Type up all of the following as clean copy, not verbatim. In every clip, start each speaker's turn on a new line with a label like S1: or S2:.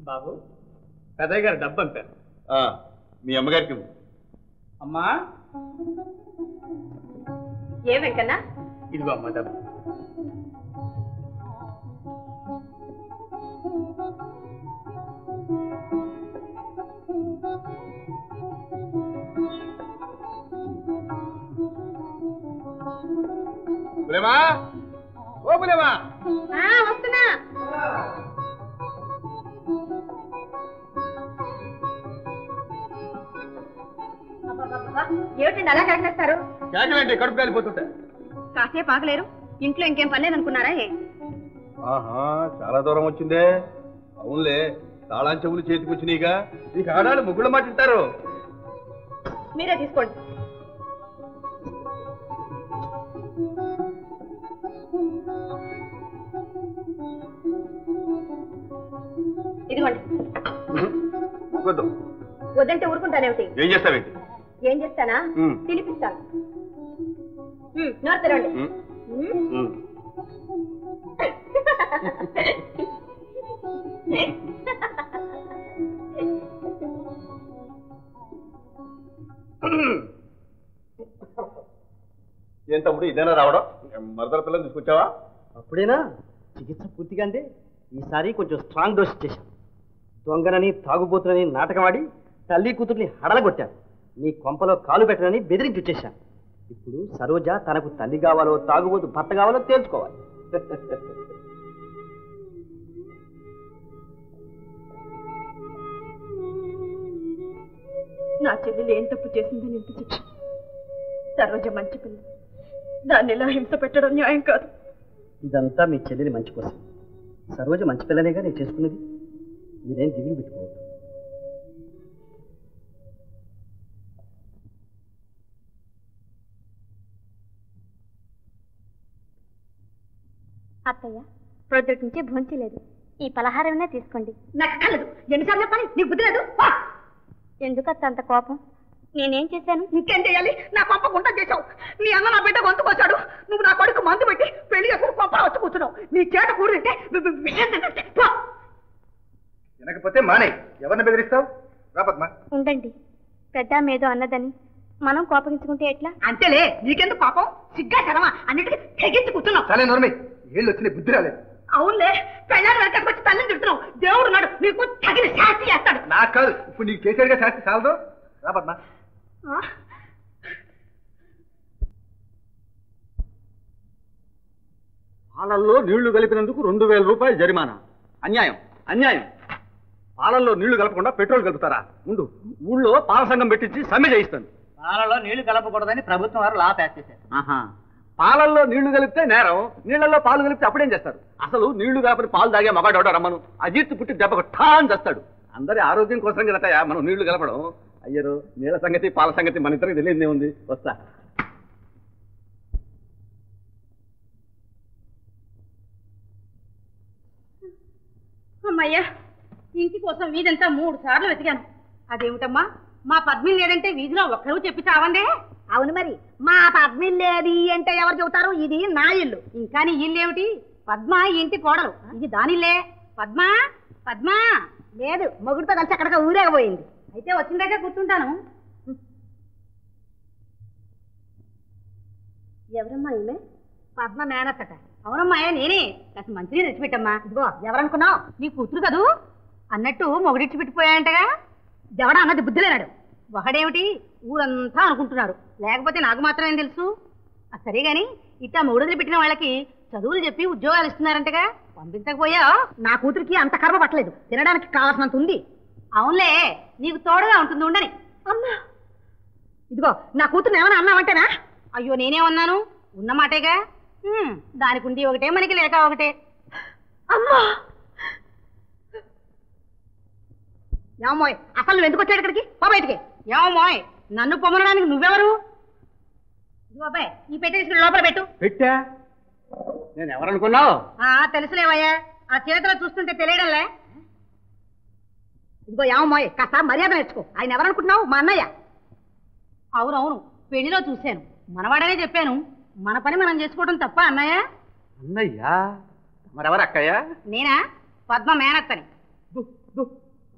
S1: బాబు పెద్దయ్య గారు డబ్బు అంతా
S2: మీ అమ్మగారికి
S1: అమ్మా.
S3: ఏ వెంకన్నా?
S1: ఇదిగో అమ్మా డబ్బు.
S2: బులేమా, ఓ బులేమా.
S3: వస్తున్నా. ఏమిటండి అలా కేకలేస్తారు?
S2: కేకలేంటి, కడుపు కాలిపోతుంటా.
S3: కాసేపు ఆగలేరు? ఇంట్లో ఇంకేం పర్లేదనుకున్నారా?
S2: చాలా దూరం వచ్చిందే. అవునులే, తాళం చెవులు చేతికి వచ్చినాయిగా. నీకు ఆడాలి ముగ్గులు మాట్లాడతారు.
S3: మీరే తీసుకోండి. ఇదిగోండి. వద్దంటే ఊరుకుంటానేమిటి?
S2: ఏం చేస్తావేంటి?
S3: ఏం చేస్తానా? తినిపిస్తాను. నోరు తెరవండి.
S2: ఏం తమ్ముడు ఇదేనా రావడం? మరదల పిల్లలు తీసుకొచ్చావా?
S4: అప్పుడేనా? చికిత్స పూర్తిగా అందే. ఈసారి కొంచెం స్ట్రాంగ్ డోస్ చేశాను. దొంగనని తాగుబోతునని నాటకమాడి తల్లి కూతుర్ని హడలగొట్టాను. నీ కొంపలో కాలు పెట్టనని బెదిరించి వచ్చేశాను. ఇప్పుడు సరోజ తనకు తల్లి కావాలో తాగుబోతు భర్త కావాలో తేల్చుకోవాలి.
S3: నా చెల్లెలు ఏం తప్పు చేసిందని ఎంత శిక్ష. సరోజ మంచి పిల్ల, దాన్ని ఇలా హింస పెట్టడం న్యాయం కాదు.
S4: ఇదంతా మీ చెల్లెలి మంచి కోసం. సరోజ మంచి పిల్లనేగా నేను చేసుకున్నది. మీరేం దిగులు పెట్టుకోవద్దు.
S5: అత్తయ్య ప్రొద్దుటి నుంచి భోంచలేదు. ఈ పలహారమైనా తీసుకోండి.
S3: నాకు కలదు. ఎన్నిసార్లు పని నీకు బుద్ధి లేదు?
S5: ఎందుకత్త అంత కోపం? నేనేం చేశాను?
S3: ఇంకేం చేయాలి? నా కొంప గుంట చేశావు. నీ అన్న నా బిడ్డ గొంతు కోసాడు. నువ్వు నా కొడుకు మందు పెట్టి పెళ్లి చేసుకుని కొంప వచ్చి కూర్చున్నావు. నీ చేత కూడింటే
S2: వినకపోతే మానే. ఎవరిని బెదిరిస్తావు? రాపద్మా
S5: ఉండండి. పెద్ద మేదో అన్నదని మనం కోపగించుకుంటే ఎట్లా?
S3: అంతేలే. నీకెందుకు పాపం? సిగ్గా శరమా అన్నిటికీ తెగించి కూర్చున్నావు.
S2: సరే నోర్మి, ఏళ్ళు వచ్చిన బుద్ధి రాలేదు.
S3: అవునులే, పెళ్ళాన్ని వెనకకి వచ్చి తల్లిని తిడుతున్నావు. దేవుడు నాడు నీకు తగిన శాస్తి చేస్తాడు.
S2: నాకు కాదు, ఇప్పుడు నీకు చేసేదిగా శాస్తి చాలదు. రాపద్మా.
S4: పాలల్లో నీళ్లు కలిపినందుకు 2000 రూపాయలు జరిమానా. అన్యాయం, అన్యాయం. పాలల్లో నీళ్లు కలపకుండా పెట్రోల్ కలుపుతారా? ముందు ఊళ్ళో పాల సంఘం పెట్టించి సమ్మె చేయిస్తాను.
S1: పాలలో నీళ్లు కలపకూడదని ప్రభుత్వం వారు లా పాస్ చేశారు.
S4: పాలల్లో నీళ్లు కలిపితే నేరం, నీళ్లలో పాలు కలిపితే అప్పుడేం చేస్తారు? అసలు నీళ్లు కాపని పాలు తాగే మగాడోడ రమ్మను. అజీర్తి పుట్టి దెబ్బకు ఠాన్ చేస్తాడు. అందరి ఆరోగ్యం కోసం కదటయా మనం నీళ్లు కలపడం. అయ్యరు, నీళ్ళ సంగతి పాల సంగతి మన ఇద్దరికి తెలియదే ఉంది. వస్తా.
S3: అమ్మయ్యా, ఇంటి కోసం వీధంతా 3 సార్లు వెతికాను. అదేమిటమ్మా, మా పద్మిని లేదంటే వీధిలో ఒక్కరు చెప్పి చావందే. అవును మరి, మా పద్మిని లేది అంటే ఎవరు చెబుతారు? ఇది నా ఇల్లు. ఇంకా నీ ఇల్లు ఏమిటి? పద్మ ఇంటి కోడలు, ఇది దానిల్లే. పద్మా పద్మా లేదు, మొగుడితో కలిసి అక్కడికి ఊరేగబోయింది. అయితే వచ్చిన దగ్గర కూర్చుంటాను. ఎవరమ్మా ఈమె? పద్మ మేనత్తట. అవునమ్మా, నేనే. కాస్త మంచిగా తెచ్చిపెట్టమ్మా. ఇదిగో, ఎవరనుకున్నావు? నీ కూతురు కదూ. అన్నట్టు మొగుడిచ్చి పెట్టిపోయాయంటగా. ఎవడా అన్నది బుద్ధిలేనాడు. ఒకడేమిటి, ఊరంతా అనుకుంటున్నారు. లేకపోతే నాకు మాత్రమేం తెలుసు. సరే గాని, ఇట్టా మొగుడులు పెట్టిన వాళ్ళకి చదువులు చెప్పి ఉద్యోగాలు ఇస్తున్నారంటగా. పంపించకపోయా? నా కూతురికి అంత కర్మ పట్టలేదు. తినడానికి కావాల్సినంత ఉంది. అవునులే, నీకు తోడుగా ఉంటుంది ఉండని. అమ్మా, ఇదిగో, నా కూతురు ఏమైనా అన్నావంటేనా? అయ్యో, నేనేమన్నాను? ఉన్నమాటేగా. దానికి ఉండి ఒకటే, మనకి లేక ఒకటే. అమ్మా, ఏమోయ్, అసలు నువ్వు ఎందుకు వచ్చాడు ఇక్కడికి? పో బయటికి. ఏమోయ్, నన్ను పొమ్మనడానికి నువ్వెవరు? బాబాయ్, ఈ పెట్టేసి లోపల పెట్టు.
S4: పెట్టా? నేను ఎవరనుకున్నావు?
S3: తెలుసులేవయ్యా, ఆ చేతిలో చూస్తుంటే తెలియడంలే. ఇదిగో ఏమోయ్, కాస్త మర్యాద నేర్చుకో. ఆయన ఎవరనుకుంటున్నావు? మా అన్నయ్య. అవునవును, పెళ్లిలో చూశాను. మనవాడనే చెప్పాను. మన పని మనం చేసుకోవడం తప్ప అన్నయ్య?
S4: అన్నయ్యా? మరెవరు అక్కయ్య?
S3: నేనా? పద్మ మేనత్తని.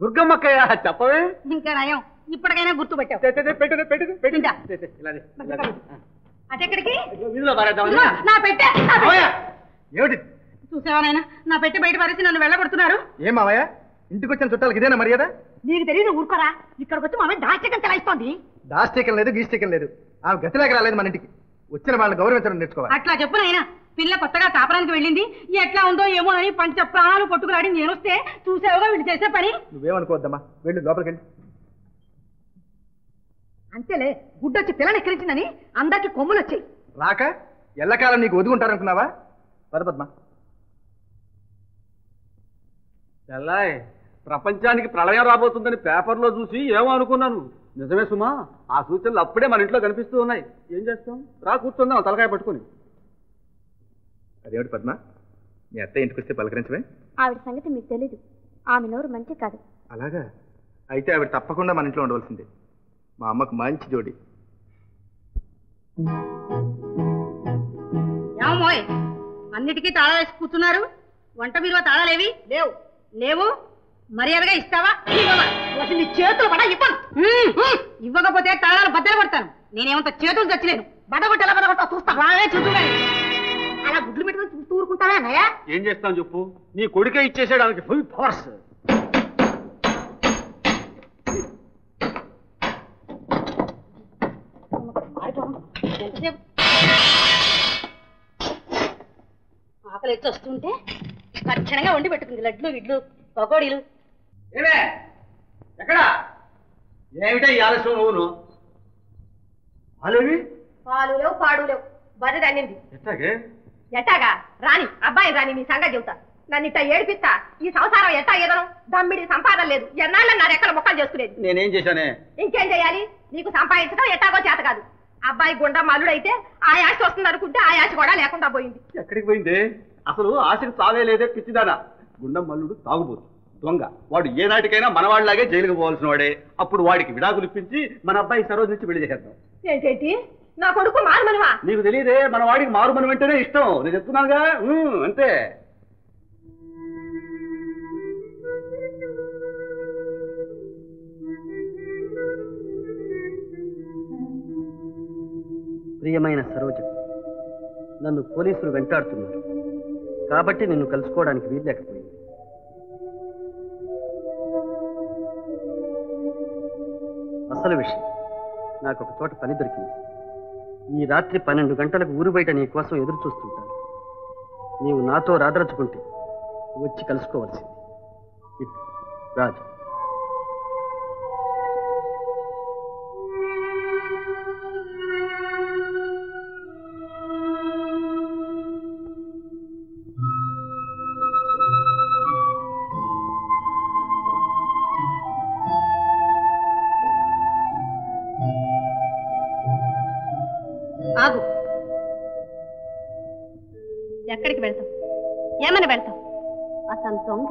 S1: దుర్గమ్మక్కయ్య చెప్పవే.
S3: ఇంకా నయం, ఇప్పటికైనా గుర్తుపెట్టావు.
S1: పెట్టిందా
S3: అటెక్కడికి?
S1: వీధిలో పారేద్దామని.
S3: ఇదిగో, నా పెట్టె, నా పెట్టె.
S2: మావయ్య ఏమిటి?
S3: చూసావా నాయనా, నా పెట్టె బయట పారేసి నన్ను వెళ్ళగొడుతున్నారు.
S2: ఏం మావయ్య, ఇంటికి వచ్చిన చుట్టాలకి ఇదేనా మర్యాద?
S3: నీకు తెలియదు, ఊరుకోరా. ఇక్కడికి వచ్చి మామే దాచకం చెలాయిస్తోంది.
S2: దాస్టీకం లేదు, గీస్టీకం లేదు. ఆమె గతిలేక రాలేదు మన ఇంటికి. వచ్చిన వాళ్ళని గౌరవించడం నేర్చుకోవాలి.
S3: అట్లా చెప్పు నాయనా. పిల్ల కొత్తగా కాపురానికి వెళ్ళింది, ఎట్లా ఉందో ఏమో అని పంచ ప్రాణాలు కొట్టుకురాడి నేనొస్తే చూసావుగా వీళ్ళు చేసే పని.
S2: నువ్వేమనుకోవద్దమ్మా, వెళ్ళు లోపలికి వెళ్ళి.
S3: అంతేలే, గుడ్డొచ్చి పిల్లని ఎక్కిరించిందని అందరికి కొమ్ములు వచ్చాయి.
S2: రాక ఎల్లకాలం నీకు ఒదుగుంటారనుకున్నావా? పదపద్మ.
S1: చెల్లాయ్, ప్రపంచానికి ప్రళయం రాబోతుందని పేపర్లో చూసి ఏమో అనుకున్నాను. నిజమే సుమా, ఆ సూచనలు అప్పుడే మన ఇంట్లో కనిపిస్తూ ఉన్నాయి. ఏం చేస్తాం, రా కూర్చుందాం తలకాయ పట్టుకుని.
S2: అదేమిటి పద్మ, మీ అత్త ఇంటికి వస్తే పలకరించవే?
S5: ఆవిడ సంగతి మీకు తెలీదు. ఆమె నోరు మంచి కాదు.
S2: అలాగా? అయితే ఆవిడ తప్పకుండా మన ఇంట్లో ఉండవలసిందే. మా అమ్మకు మంచి జోడి.
S3: ఏమోయ్, అన్నిటికీ తాళా వేసి కూర్చున్నారు. వంట విలువ తాళాలేవి లేవు. లేవు, మర్యాదగా ఇస్తావా? నీ చేతులు బడ ఇవ్వను. ఇవ్వకపోతే తాళాలు బద్దలు కొడతాను. నేనేమంత చేతులు చచ్చిలేను. బడగొట్టి ఎలా బడగొట్టా చూస్తా. రావే చూద్దుగా. అలా గుడ్లు పెట్టుకుని చూస్తూ ఊరుకుంటావా అన్నయ్య?
S1: ఏం చేస్తాను చెప్పు, నీ కొడుకే ఇచ్చేసాడు ఆమెకి ఫుల్ ఫోర్స్.
S3: ఆకలి ఎత్తి వస్తుంటే లక్షణంగా వండి పెట్టుకుంది లడ్లు ఇడ్లు పకోడీలు.
S1: ఏమే ఎక్కడా? ఏమిటా ఈ ఆలస్యం? నువ్వును అలేవి
S3: పాలు లేవు, పాడు లేవు. బరి దండింది.
S1: ఎట్టాగే?
S3: ఎట్టాగా రాని అబ్బాయి రాని నీ సంగతి చెబుతా. నన్ను ఇట్లా ఏడిపిస్తా. ఈ సంసారం ఎట్టా ఏదను? దమ్మిడి సంపాదన లేదు. ఎన్నాళ్ళన్నారు ఎక్కడ మొక్కలు చేసుకునేది.
S1: నేనేం చేశానే?
S3: ఇంకేం చేయాలి? నీకు సంపాదించడం ఎట్టాగో చేత కాదు. అబ్బాయి గుండా మల్లుడు అయితే ఆ యాసి వస్తుంది అనుకుంటే ఆ యాసి కూడా లేకుండా పోయింది.
S1: ఎక్కడికి పోయింది? అసలు ఆశకు చావే లేదే పిచ్చిదానా. గుండం మల్లుడు తాగుబోతు దొంగ. వాడు ఏనాటికైనా మనవాడిలాగే జైలుకు పోవాల్సిన వాడే. అప్పుడు వాడికి విడాకులు ఇప్పించి మన అబ్బాయి సరోజు నుంచి పెళ్లి చేసేద్దాం.
S3: ఏంటేంటి నా కొడుకు మారుమనువా?
S1: నీకు తెలియదే, మన వాడికి మారుమని వెంటనే ఇష్టం. నేను చెప్తున్నానుగా, అంతే.
S4: ప్రియమైన సరోజ, నన్ను పోలీసులు వెంటాడుతున్నారు కాబట్టి నిన్ను కలుసుకోవడానికి వీల్లేకపోయింది. అసలు విషయం, నాకు ఒక చోట పని దొరికింది. ఈ రాత్రి 12 గంటలకు ఊరు బయట నీ కోసం ఎదురు చూస్తుంటాను. నీవు నాతో రాదరచుకుంటే వచ్చి కలుసుకోవలసింది. ఇటు రాజు.
S3: ఆగు. ఎక్కడికి వెళ్తావు? ఏమని వెళ్తావు? అతను దొంగ,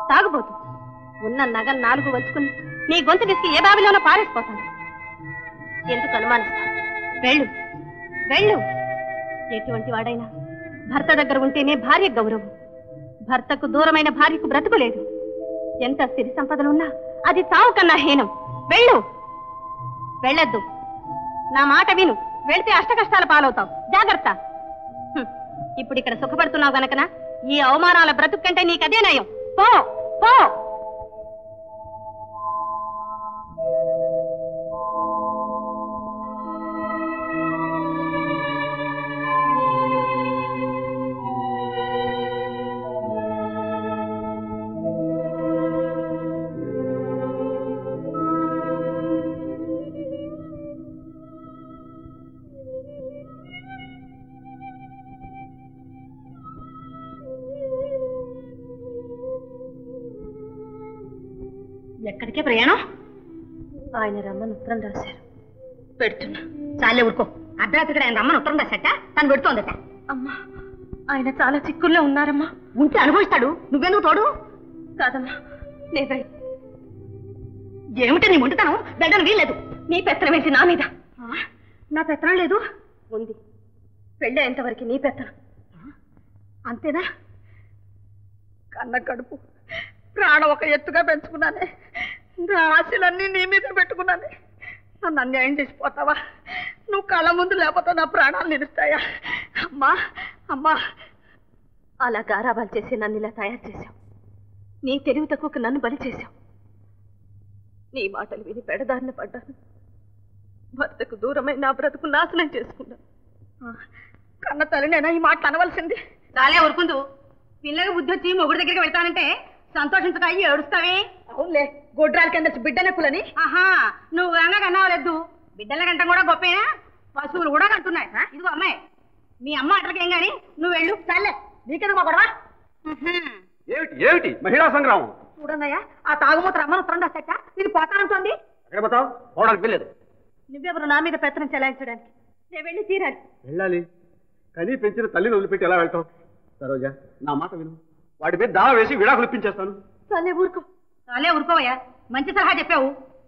S3: తాగుబోతు. ఉన్న నగ 4 వలుచుకుని నీ గొంతు తీసుకు ఏ బావిలోనో పారేసిపోతాను. ఎందుకు అనుమానిస్తావు? వెళ్ళు, వెళ్ళు. ఎటువంటి వాడైనా భర్త దగ్గర ఉంటేనే భార్య గౌరవం. భర్తకు దూరమైన భార్యకు బ్రతుకు లేదు. ఎంత సిరి సంపదలున్నా అది చావు కన్నా హీనం. వెళ్ళు. వెళ్ళొద్దు. నా మాట విను. వెళితే అష్టకష్టాల పాలవుతావు. జాగ్రత్త. ఇప్పుడు ఇక్కడ సుఖపడుతున్నావు గనకన ఈ అవమానాల బ్రతుకు కంటే నీకదే నయం. పో పో. ఎక్కడికే ప్రయాణం? ఆయన రమ్మని ఉత్తరం రాశారు. పెడుతున్నా. చాలే ఊరుకో. అర్ధరాత్రి ఆయన రమ్మని ఉత్తరం రాశాట, తను పెడుతోందట. అమ్మా, ఆయన చాలా చిక్కుల్లో ఉన్నారమ్మా. ఉంటే అనుభవిస్తాడు. నువ్వెందుకు తోడు? కాదమ్మా, నేను ఏమిటి నీ ఉంటుతాను? వెళ్ళను వీల్లేదు. నీ పెత్తనం ఏంటి నా మీద? నా పెత్తనం లేదు. ఉంది. పెళ్ళి ఎంతవరకు నీ పెత్తనం అంతేనా? కన్న కడుపు ప్రాణం ఒక ఎత్తుగా పెంచుకున్నానే, నా ఆశలన్నీ నీ మీద పెట్టుకున్నానే. నన్ను అన్యాయం చేసిపోతావా? నువ్వు కళ్ళ ముందు లేకపోతే నా ప్రాణాలు నిలుస్తాయా? అమ్మా అమ్మా,
S5: అలా గారాబాలు చేసి నన్ను ఇలా తయారు చేశావు. నీ తెలివి తక్కువకు నన్ను బలి చేశావు. నీ మాటలు విని పెడదారిన పడ్డాను. భర్తకు దూరమై నా బ్రతుకు నాశనం చేసుకున్నాను.
S3: కన్న తల్లి నేనా ఈ మాటలు అనవలసింది?
S6: చాలే ఊరుకుందు. పిల్లకి బుద్ధి వచ్చి మొగుడి దగ్గరికి వెళ్తానంటే సంతోషించక ఏడుస్తావే.
S3: అవునులే, గొడ్రాల కింద బిడ్డ నొప్పులని.
S6: ఆహా, నువ్వు గంగా కన్నావలేదు. బిడ్డల కంటే కూడా గొప్పేనా? పశువులు కూడా కంటున్నాయి. ఇదిగో అమ్మాయి, మీ అమ్మ అట్లకేం గాని నువ్వు వెళ్ళు.
S3: సర్లే, నీకెందుకు మా గొడవ?
S1: ఏమిటి ఏమిటి మహిళా సంగ్రామం?
S3: చూడన్నయ్యా, ఆ తాగుమూత రమ్మను ఉత్తరం రాసట ఇది పోతానంటోంది.
S1: ఎక్కడ పోతావు? పోవడానికి వెళ్ళలేదు.
S3: నువ్వెవరు నా మీద పెత్తనం చెలాయించడానికి? నేను వెళ్ళి తీరాలి.
S1: వెళ్ళాలి, కానీ పెంచిన తల్లిని వదిలిపెట్టి ఎలా వెళ్తాం? సరోజా, నా మాట విను. వాడి మీద దావా వేసి విడాకులు ఇప్పించేస్తాను.
S3: సరే ఊరుకో.
S6: చాలే ఊరుకోవయ్యా, మంచి సలహా చెప్పావు.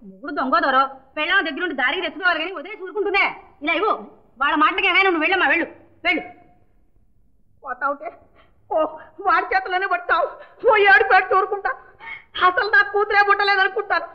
S6: మొగుడు దొంగ దొరో పెళ్ళాం దగ్గర నుండి దారికి తెచ్చుకోవాలి కానీ వదిలేసి ఊరుకుంటుందే. ఇలా ఇవ్వు, వాళ్ళ మాటలకి ఏమైనా నువ్వు వెళ్ళమ్మా, వెళ్ళు వెళ్ళు.
S3: పోతావుటే ఓ వాడి చేతుల్లోనే పడతావు. ఓ ఏడు పెట్టి ఊరుకుంటా. అసలు నా కూతురే పుట్టలేదనుకుంటాను.